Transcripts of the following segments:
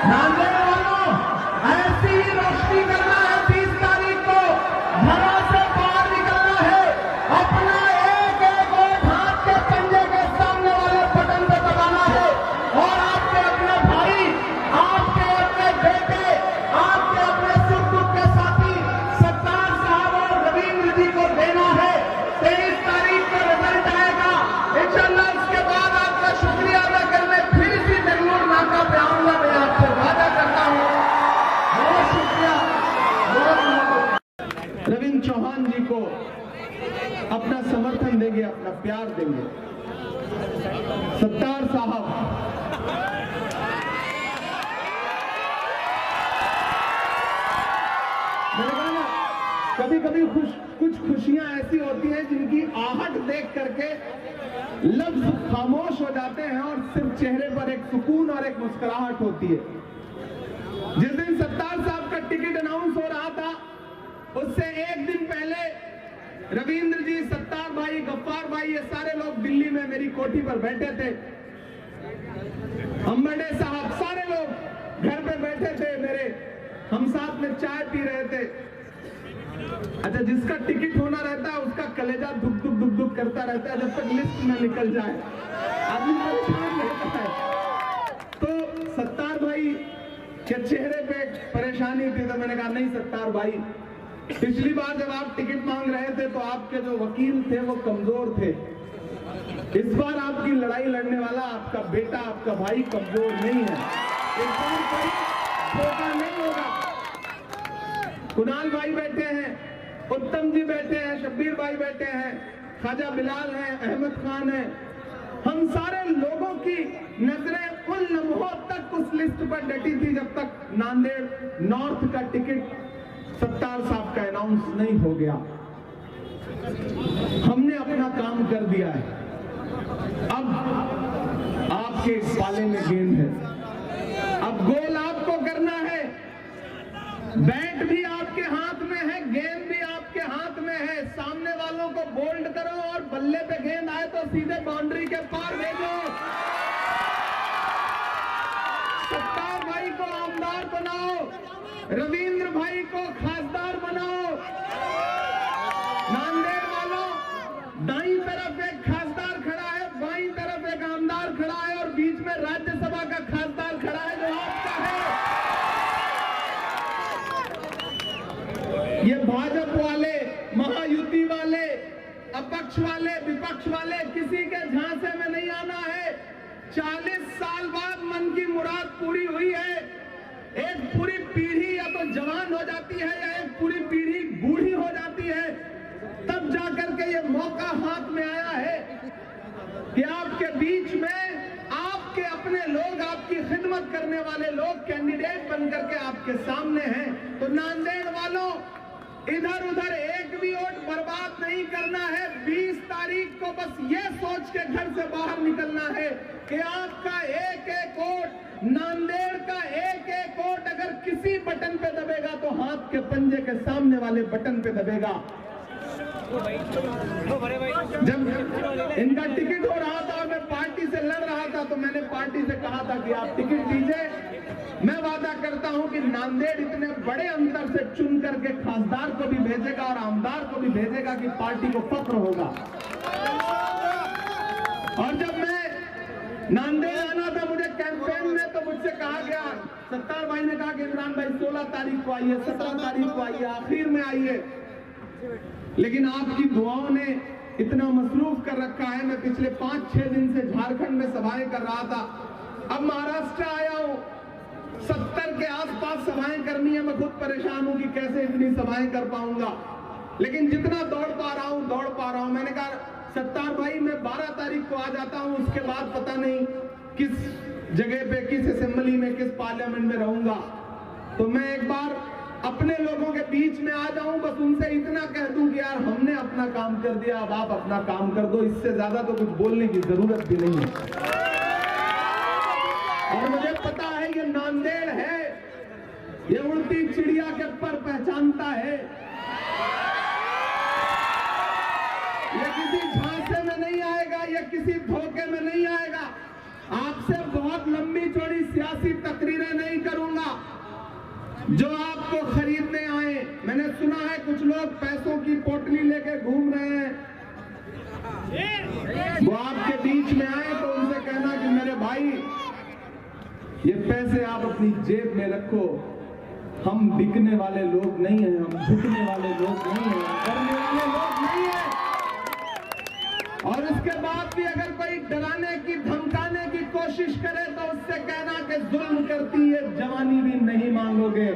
नांदेड़ वालों, ऐसी ही रोशनी करना है। 30 तारीख को घरों से बाहर निकलना है, अपना एक एक वोट हाथ के पंजे के सामने वाले बटन पे दबाना है और आपके अपने भाई, आपके अपने बेटे, आपके अपने सुख दुख के साथी सत्तार साहब और रविंद्र जी को देना है। 23 तारीख को रिजल्ट आएगा इंशाल्लाह। उसके बाद आपका शुक्रिया अदा करने फिर इसी बेंगलुरु नाका पे आऊंगा। मैं आपसे वादा करता हूं। बहुत शुक्रिया। रविंद्र चौहान जी को अपना समर्थन देंगे, अपना प्यार देंगे। सत्तार साहब मैंने कहा ना, कभी कभी कुछ खुशियां ऐसी होती हैं जिनकी आहट देख करके लफ्ज खामोश हो जाते हैं और सिर्फ चेहरे पर एक सुकून और एक मुस्कुराहट होती है। जिस दिन सत्तार साहब का टिकट अनाउंस हो रहा था, उससे एक दिन पहले रविंद्र जी, सत्तार भाई, गफ्फार भाई, ये सारे लोग दिल्ली में मेरी कोठी पर बैठे थे। अंबड़े साहब, सारे लोग घर पे बैठे थे मेरे, हम साथ में चाय पी रहे थे। अच्छा, जिसका टिकट होना रहता है उसका कलेजा दुख दुख दुख दुख करता रहता है जब तक लिस्ट में निकल जाए, आदमी परेशान रहता है। तो सत्तार भाई के चेहरे पे परेशानी थी, तो मैंने कहा नहीं सत्तार भाई, पिछली बार जब आप टिकट मांग रहे थे तो आपके जो वकील थे वो कमजोर थे। इस बार आपकी लड़ाई लड़ने वाला आपका बेटा, आपका भाई कमजोर नहीं है। इस बार कोई धोखा नहीं होगा। कुणाल भाई बैठे हैं, उत्तम जी बैठे हैं, शब्बीर भाई बैठे हैं, ख्वाजा बिलाल हैं, अहमद खान हैं। हम सारे लोगों की नजरें उन लम्हों तक उस लिस्ट पर डटी थी जब तक नांदेड़ नॉर्थ का टिकट सत्तार साहब का अनाउंस नहीं हो गया। हमने अपना काम कर दिया है। अब आपके पाले में गेंद है, अब गोल आपको करना है। बैट भी आपके हाथ में है, गेंद भी आपके हाथ में है। सामने वालों को बोल्ड करो और बल्ले पे गेंद आए तो सीधे बाउंड्री के पार भेजो। सत्तार भाई को आमदार बनाओ, रविंद्र भाई को खासदार बनाओ। नांदेड़ वालों, दाईं तरफ एक खासदार खड़ा है, बाईं तरफ एक आमदार खड़ा है और बीच में राज्यसभा का खासदार खड़ा है जो आपका है। ये भाजपा वाले, महायुति वाले, अपक्ष वाले, विपक्ष वाले, किसी के झांसे में नहीं आना है। 40 साल बाद मन की मुराद पूरी हुई है। एक पूरी पीढ़ी या तो जवान हो जाती है या एक पूरी पीढ़ी बूढ़ी हो जाती है, तब जाकर के ये मौका हाथ में आया है कि आपके बीच में आपके अपने लोग, आपकी खिदमत करने वाले लोग कैंडिडेट बनकर के आपके सामने हैं। तो नांदेड़ वालों, इधर उधर एक भी वोट बर्बाद नहीं करना है। 20 तारीख को बस ये सोच के घर से बाहर निकलना है कि आपका एक एक वोट, नांदेड़ का एक एक वोट अगर किसी बटन पे दबेगा तो हाथ के पंजे के सामने वाले बटन पे दबेगा। जब इनका टिकट हो रहा था और मैं पार्टी से लड़ रहा था तो मैंने पार्टी से कहा था कि आप टिकट दीजिए, मैं वादा करता हूं कि नांदेड़ इतने बड़े अंतर से चुन करके खासदार को भी भेजेगा और आमदार को भी भेजेगा कि पार्टी को फख्र होगा। और जब मैं नांदेड़ आना था मुझे कैंपेन में, तो मुझसे कहा गया, सत्तार भाई ने कहा कि इमरान भाई 16 तारीख को आइए, 17 तारीख को आइए, आखिर में आइए। लेकिन आपकी दुआओं ने इतना मसरूफ कर रखा है। मैं पिछले 5-6 दिन से झारखंड में सभाएं कर रहा था, अब महाराष्ट्र आया हूं, 70 के आसपास सभाएं करनी है। मैं खुद परेशान हूं कि कैसे इतनी सभाएं कर पाऊंगा, लेकिन जितना दौड़ पा रहा हूं। मैंने कहा सत्तार भाई मैं 12 तारीख को आ जाता हूं, उसके बाद पता नहीं किस जगह पे, किस असेंबली में, किस पार्लियामेंट में रहूंगा। तो मैं एक बार अपने लोगों के बीच में आ जाऊं, बस उनसे इतना कह दूं कि यार हमने अपना काम कर दिया, अब आप अपना काम कर दो। इससे ज्यादा तो कुछ बोलने की जरूरत भी नहीं है। और मुझे पता है ये नांदेड़ है, ये उड़ती चिड़िया के पर पहचानता है, ये किसी झांसे में नहीं आएगा, ये किसी धोखे में नहीं आएगा। आपसे बहुत लंबी चौड़ी सियासी तकरीरें नहीं कर जो आपको खरीदने आए। मैंने सुना है कुछ लोग पैसों की पोटली लेके घूम रहे हैं, वो आपके बीच में आए तो उनसे कहना कि मेरे भाई ये पैसे आप अपनी जेब में रखो, हम बिकने वाले लोग नहीं हैं, हम झुकने वाले लोग नहीं हैं, करने वाले लोग नहीं हैं। और उसके बाद भी अगर कोई डराने की धमकाने की कोशिश करे तो उससे कहना कि जुल्म करती है जवानी भी नहीं मांगोगे,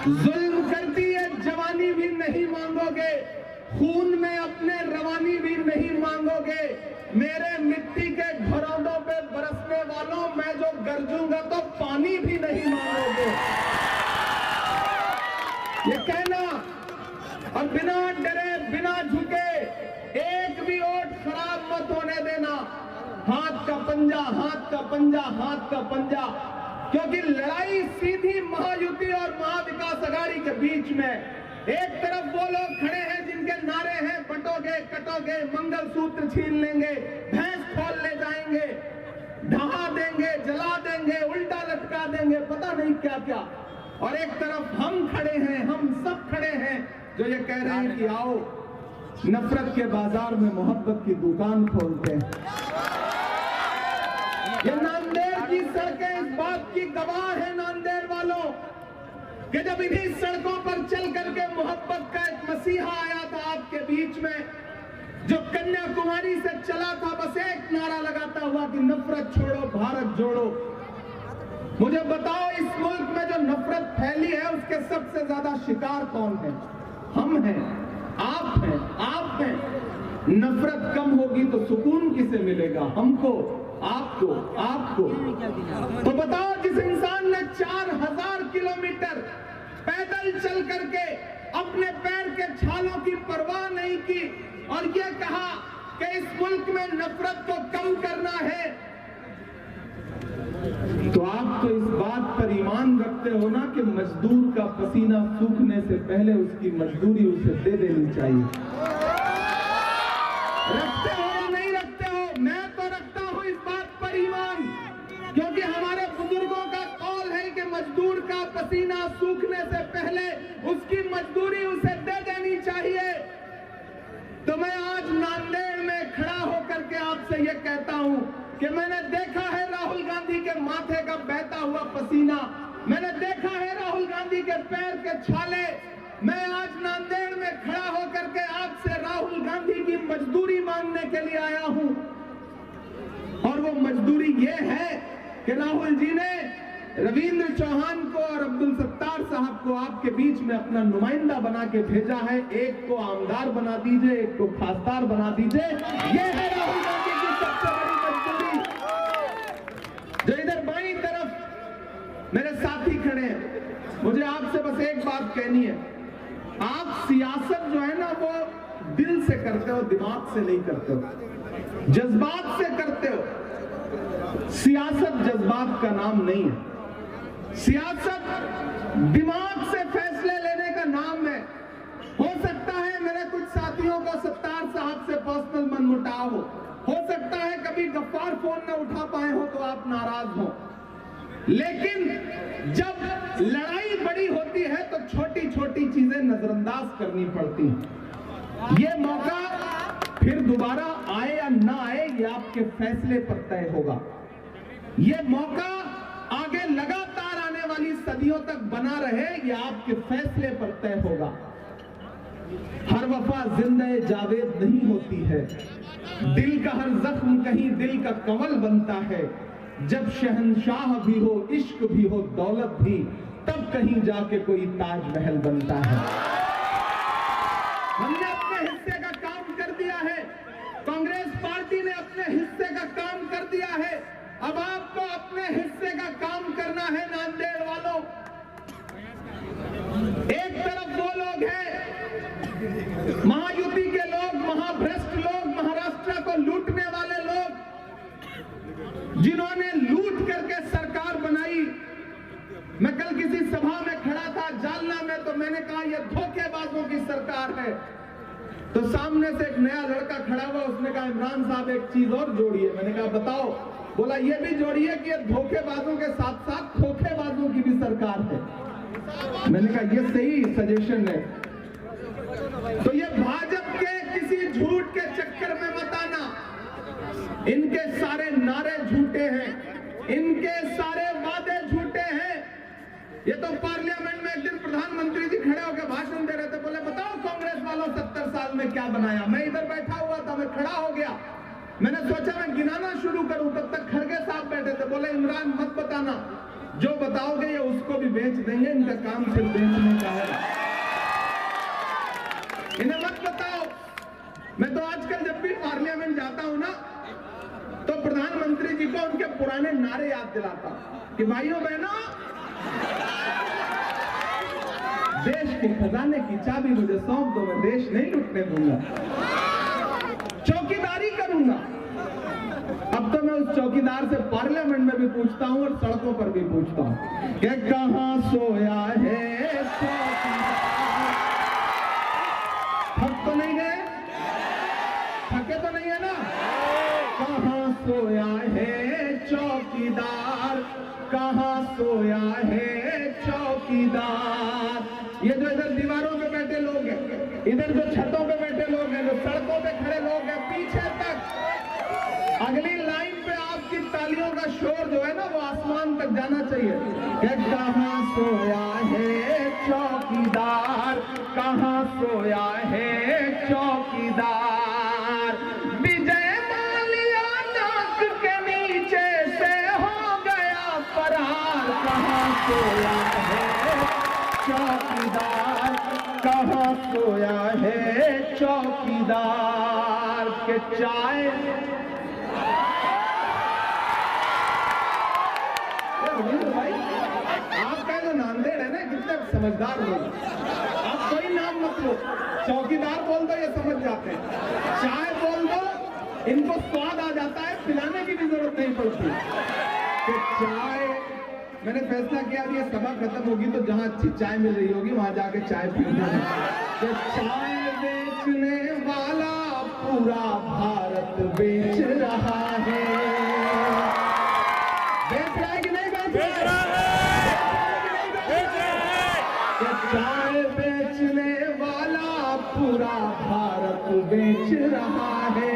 जुल्म करती है जवानी भी नहीं मांगोगे, खून में अपने रवानी भी नहीं मांगोगे, मेरे मिट्टी के घरौंदों पे बरसने वालों मैं जो गरजूंगा तो पानी भी नहीं मांगोगे। ये कहना और बिना डरे बिना झुके एक भी वोट खराब मत होने देना। हाथ का पंजा, हाथ का पंजा, हाथ का पंजा, क्योंकि लड़ाई सीधी महायुति और महाविकास अघाड़ी के बीच में। एक तरफ वो लोग खड़े हैं जिनके नारे हैं बटोगे कटोगे, मंगलसूत्र छीन लेंगे, भैंस खोल ले जाएंगे, ढहा देंगे, जला देंगे, उल्टा लटका देंगे, पता नहीं क्या क्या। और एक तरफ हम खड़े हैं, हम सब खड़े हैं जो ये कह रहे हैं कि आओ नफरत के बाजार में मोहब्बत की दुकान खोलते हैं। ये नांदेड़ की सड़कें इस बात की गवाह है नांदेड़ वालों कि जब इन्हीं सड़कों पर चल करके मोहब्बत का एक मसीहा आया था आपके बीच में, जो कन्याकुमारी से चला था बस एक नारा लगाता हुआ कि नफरत छोड़ो भारत जोड़ो। मुझे बताओ इस मुल्क में जो नफरत फैली है उसके सबसे ज्यादा शिकार कौन है? हम हैं, आप हैं, आप हैं। नफरत कम होगी तो सुकून किसे मिलेगा? हमको, आपको, आपको। तो बताओ जिस इंसान ने 4000 किलोमीटर पैदल चल करके अपने पैर के छालों की परवाह नहीं की और ये कहा कि इस मुल्क में नफरत को कम करना है, तो आप तो इस बात पर ईमान रखते हो ना कि मजदूर का पसीना सूखने से पहले उसकी मजदूरी उसे दे देनी चाहिए। रखते हो या नहीं रखते हो? मैं तो रखता हूं इस बात पर ईमान, क्योंकि हमारे बुजुर्गों का कौल है कि मजदूर का पसीना सूखने से पहले उसकी मजदूरी उसे दे देनी चाहिए। तो मैं आज नांदेड़ में खड़ा होकर के आपसे ये कहता हूं कि मैंने देखा है राहुल गांधी के माथे का बहता हुआ पसीना, मैंने देखा है राहुल गांधी के पैर के छाले। मैं आज नांदेड़ में खड़ा होकर के आपसे राहुल गांधी की मजदूरी मांगने के लिए आया हूं, और वो मजदूरी ये है कि राहुल जी ने रविंद्र चौहान को और अब्दुल सत्तार साहब को आपके बीच में अपना नुमाइंदा बना के भेजा है। एक को आमदार बना दीजिए, एक को खासदार बना दीजिए। ये है राहुल गांधी की सबसे बड़ी मजबूरी। जो इधर बाईं तरफ मेरे साथी खड़े हैं, मुझे आपसे बस एक बात कहनी है, आप सियासत जो है ना वो दिल से करते हो, दिमाग से नहीं करते हो, जज्बात से करते हो। सियासत जज्बात का नाम नहीं है, सियासत दिमाग से फैसले लेने का नाम है। हो सकता है मेरे कुछ साथियों को सत्तार साहब से पर्सनल मनमुटाव हो सकता है कभी गफ्फार फोन न उठा पाए हो तो आप नाराज हो, लेकिन जब लड़ाई बड़ी होती है तो छोटी छोटी चीजें नजरअंदाज करनी पड़ती हैं। ये मौका फिर दोबारा आए या ना आए ये आपके फैसले पर तय होगा। ये मौका आगे लगातार आने वाली सदियों तक बना रहे ये आपके फैसले पर तय होगा। हर वफा जिंदे जावेद नहीं होती है, दिल का हर जख्म कहीं दिल का कंवल बनता है। जब शहंशाह भी हो, इश्क भी हो, दौलत भी, तब कहीं जाके कोई ताजमहल बनता है। हमने अपने हिस्से का काम कर दिया है, कांग्रेस पार्टी ने अपने हिस्से का काम कर दिया है। अब आपको अपने हिस्से का काम करना है नांदेड़ वालों। एक तरफ वो लोग हैं महायुति के लोग, महाभ्रष्ट लोग, महाराष्ट्र को लूटने वाले लोग, जिन्होंने लूट करके सरकार बनाई। मैं कल किसी सभा में खड़ा था जालना में, तो मैंने कहा यह धोखेबाजों की सरकार है। तो सामने से एक नया लड़का खड़ा हुआ, उसने कहा इमरान साहब एक चीज और जोड़िए। मैंने कहा बताओ। बोला ये भी जोड़िए कि ये धोखेबाजों के साथ साथ खोखेबाजों की भी सरकार है। मैंने कहा ये सही सजेशन है। तो ये भाजपा के किसी झूठ के चक्कर में मत आना, इनके सारे नारे झूठे हैं, इनके सारे वादे झूठे हैं। ये तो पार्लियामेंट में एक दिन प्रधानमंत्री जी खड़े होकर भाषण दे रहे थे, बोले बताओ कांग्रेस वालों 70 साल में क्या बनाया। मैं इधर बैठा हुआ था, मैं खड़ा हो गया, मैंने सोचा मैं गिनाना शुरू करूं, तब तक खड़गे साहब बैठे थे, बोले इमरान मत बताना, जो बताओगे ये उसको भी बेच देंगे, इनका काम सिर्फ बेचने का है, इन्हें मत बताओ। मैं तो आजकल जब भी पार्लियामेंट जाता हूं ना, तो प्रधानमंत्री जी को उनके पुराने नारे याद दिलाता कि भाइयों बहनों, देश के खजाने की चाबी मुझे सौंप दो, मैं देश नहीं लूटने दूंगा, चौकीदारी करूंगा। अब तो मैं उस चौकीदार से पार्लियामेंट में भी पूछता हूं और सड़कों पर भी पूछता हूं कि कहां सोया है चौकीदार। थक तो नहीं गए, थके तो नहीं है ना? कहां सोया है चौकीदार, कहां सोया है चौकीदार। ये जो इधर दीवारों पे बैठे लोग हैं, इधर जो छतों पे बैठे लोग हैं, जो सड़कों पे खड़े लोग हैं, पीछे तक अगली लाइन पे आपकी तालियों का शोर जो है ना, वो आसमान तक जाना चाहिए कि कहां सोया है चौकीदार, कहां सोया है चौकीदार। विजय माल्या नाक के नीचे से हो गया फरार, कहां सोया है चौकीदार, कहां सोया है चौकीदार। के चाय भाई, आपका जो नांदेड़ है ना, कितने समझदार लोग, आप कोई नाम मत लो, चौकीदार बोल दो ये समझ जाते हैं, चाय बोल दो इनको स्वाद आ जाता है, पिलाने की भी जरूरत नहीं पड़ती। कि चाय, मैंने फैसला किया ये सभा खत्म होगी तो जहां अच्छी चाय मिल रही होगी वहां जाके चाय पीना है। कि चाय बेचने वाला पूरा भारत बेच रहा है, बेच रहा है कि नहीं बेच रहा है? चाय बेचने वाला पूरा भारत बेच रहा है,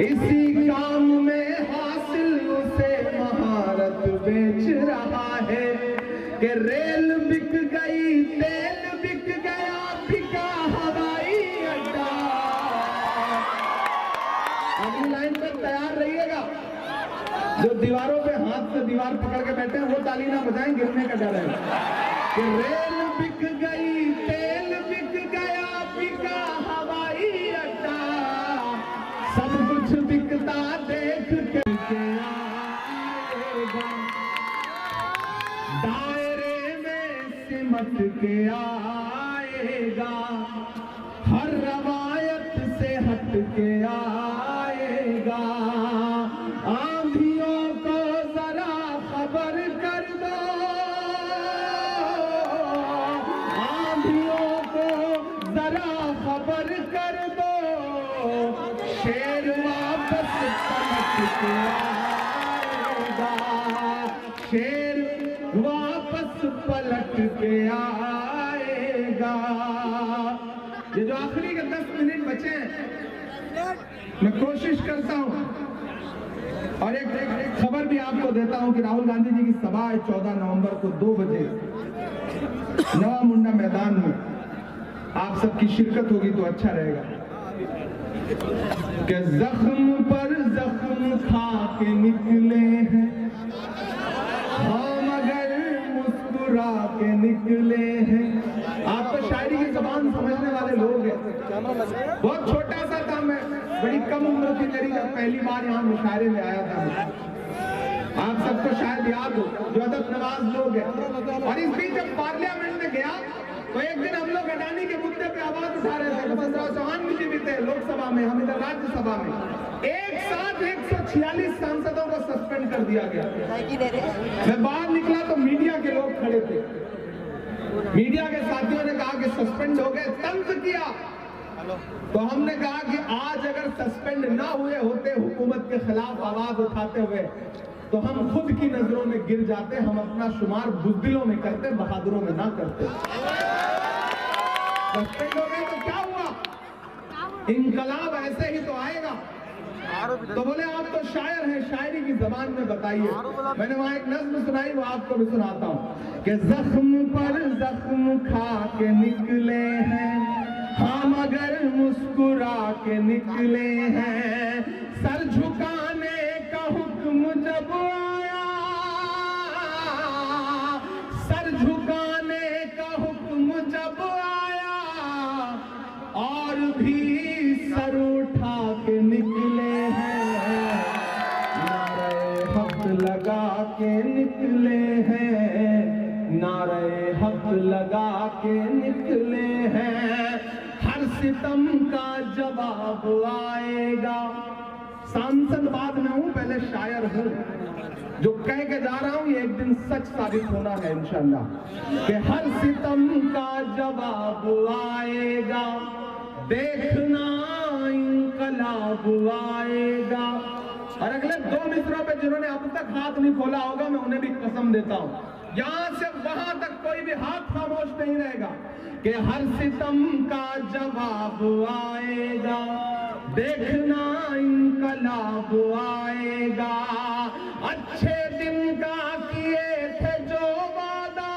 इसी काम में हासिल उसे महारत बेच रहा है। कि रेल बिक गई, तेल बिक गया, बिका हवाई अड्डा। अगली लाइन पर तैयार रहिएगा, जो दीवारों पे हाथ से दीवार पकड़ के बैठे हैं वो ताली ना बजाएं, गिरने का डर है। कि रेल बिक गई, तेल बिक गया, बिका हवाई अड्डा, सब कुछ बिकता देख के आएगा, दायरे में सिमट के आएगा, हर रवायत से हट के आएगा। आंधियों को जरा खबर कर दो, आंधियों को जरा खबर कर दो, शेर वापस पलट के आएगा, शेर वापस पलट के आएगा। ये जो आखिरी के 10 मिनट बचे हैं, मैं कोशिश करता हूं और एक खबर भी आपको देता हूं कि राहुल गांधी जी की सभा है 14 नवंबर को 2 बजे नवा मुंडा मैदान में। आप सबकी शिरकत होगी तो अच्छा रहेगा। कि जख्म पर जख्म खा के निकले हैं हम, मगर मुस्कुरा के निकले हैं। आप तो शायरी की जबान समझने वाले लोग हैं। बहुत छोटा सा था मैं, बड़ी कम उम्र थी मेरी जब पहली बार यहाँ मुशायरे में आया था। आप सबको शायद याद हो, जो अदब नवाज लोग हैं। और इस बीच जब पार्लियामेंट में गया तो एक दिन हम लोग अडानी के मुद्दे पे आवाज उठा रहे थे। वसंतराव चौहान जी भी थे लोकसभा में, हम इधर राज्यसभा में। एक साथ 146 सांसदों को सस्पेंड कर दिया गया। मैं बाहर निकला तो मीडिया के लोग खड़े थे। मीडिया के साथियों ने कहा कि सस्पेंड हो गए, तंज किया। तो हमने कहा कि आज अगर सस्पेंड ना हुए होते हुकूमत के खिलाफ आवाज उठाते हुए, तो हम खुद की नजरों में गिर जाते, हम अपना शुमार बुज़दिलों में करते, बहादुरों में ना करते। सस्पेंड हो गए तो क्या हुआ? इनकलाब ऐसे ही तो आएगा। तो बोले आप तो शायर हैं, शायरी की जबान में बताइए। मैंने वहां एक नज्म सुनाई, वो आपको भी सुनाता हूँ कि जख्म पर जख्म खा के निकले हैं हम, अगर मुस्कुरा के निकले हैं। सर झुकाने का हुक्म जब आया, सर झुकाने का हुक्म जब आया, और भी सर उठा के निकले हैं। नारे हक लगा के निकले हैं, नारे हक लगा के निकले हैं। हर सितम का जवाब आएगा। सांसद बाद में हूं, पहले शायर हूं। जो कह के जा रहा हूं ये एक दिन सच साबित होना है इंशाअल्लाह, कि हर सितम का जवाब आएगा, देखना इनकलाब आएगा। और अगले 2 मिसरों पे जिन्होंने अब तक हाथ नहीं खोला होगा, मैं उन्हें भी कसम देता हूं, यहां से वहां तक कोई भी हाथ खामोश नहीं रहेगा, कि हर सितम का जवाब आएगा, देखना इनकलाब आएगा। अच्छे दिन का किए थे जो वादा,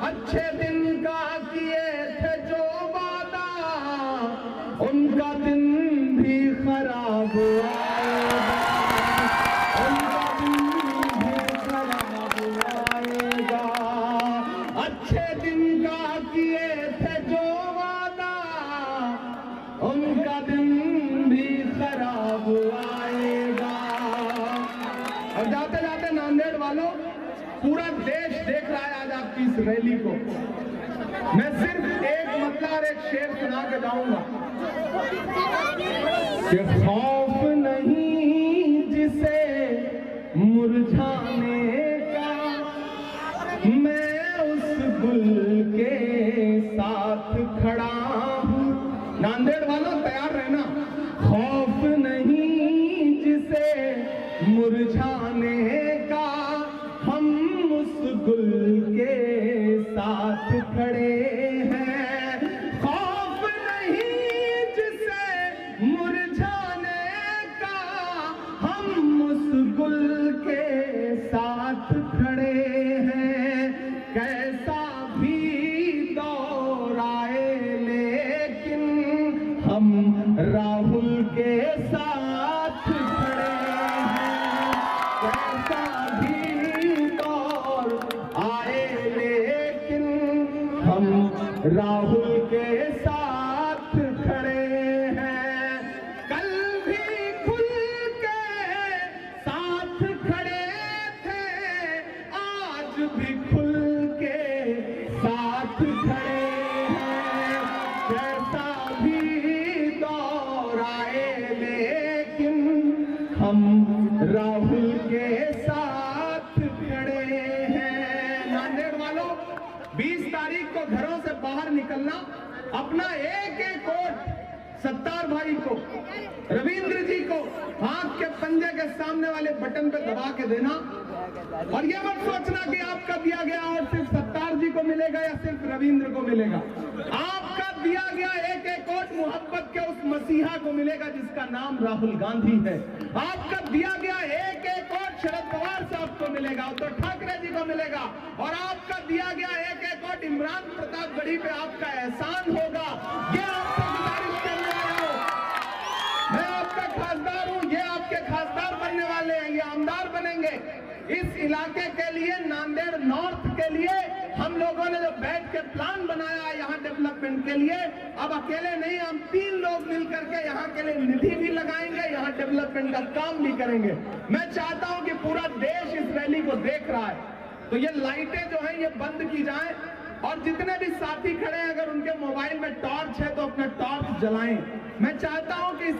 अच्छे दिन का किए थे जो वादा, उनका दिन भी खराब आएगा, उनका दिन भी खराब आएगा। अच्छे दिन का किए थे जो वादा, उनका दिन भी खराब आएगा। और जाते जाते नांदेड़ वालों, पूरा देश देख रहा है आज आपकी इस रैली को। मैं सिर्फ एक मतला और एक शेर सुना के जाऊंगा कि खौफ नहीं जिसे मुरझाने का, मैं उस गुल के साथ खड़ा हूं। नांदेड़ वालों तैयार रहना। खौफ नहीं जिसे मुरझाने का, हम उस गुल के साथ खड़े हैं। खौफ नहीं जिसे मुरझाने का, हम उस गुल के साथ खड़े हैं। कैसा भी दौर आए लेकिन हम राहुल के साथ खड़े हैं। कैसा भी दौर आए लेकिन हम राहुल के साथ खड़े हैं। कल भी खुल के साथ खड़े थे, आज भी खुल के साथ खड़े हैं। कैसा भी दौर आए लेकिन हम राहुल के साथ खड़े हैं। नांदेड़ वालों, 20 तारीख को घरों से बाहर निकलना, अपना एक एक वोट सत्तार भाई को, रविंद्र जी को आंख के पंजे के सामने वाले बटन पे दबा के देना। और ये मत सोचना कि आपका दिया गया और सिर्फ सत्तार जी को मिलेगा या सिर्फ रविंद्र को मिलेगा। आपका दिया गया एक एक वोट मोहब्बत के उस मसीहा को मिलेगा जिसका नाम राहुल गांधी है। आपका दिया गया एक एक वोट शरद पवार साहब को मिलेगा, उद्धव ठाकरे जी को मिलेगा। और आपका दिया गया एक एक वोट इमरान प्रतापगढ़ी पे आपका एहसान होगा। ये आपसे गुजारिश करने आया हूं। मैं आपका खासदार हूं, ये आपके खासदार बनने वाले हैं, ये आमदार बनेंगे। इस इलाके के लिए, नांदेड़ नॉर्थ के लिए हम लोगों ने जो बैठ के प्लान बनाया है यहाँ डेवलपमेंट के लिए, अब अकेले नहीं, हम 3 लोग मिलकर के यहाँ के लिए निधि भी लगाएंगे, यहाँ डेवलपमेंट का काम भी करेंगे। मैं चाहता हूँ कि पूरा देश इस रैली को देख रहा है, तो ये लाइटें जो हैं ये बंद की जाएं। और जितने भी साथी खड़े हैं, अगर उनके मोबाइल में टॉर्च है तो अपना टॉर्च जलाएं। मैं चाहता हूं कि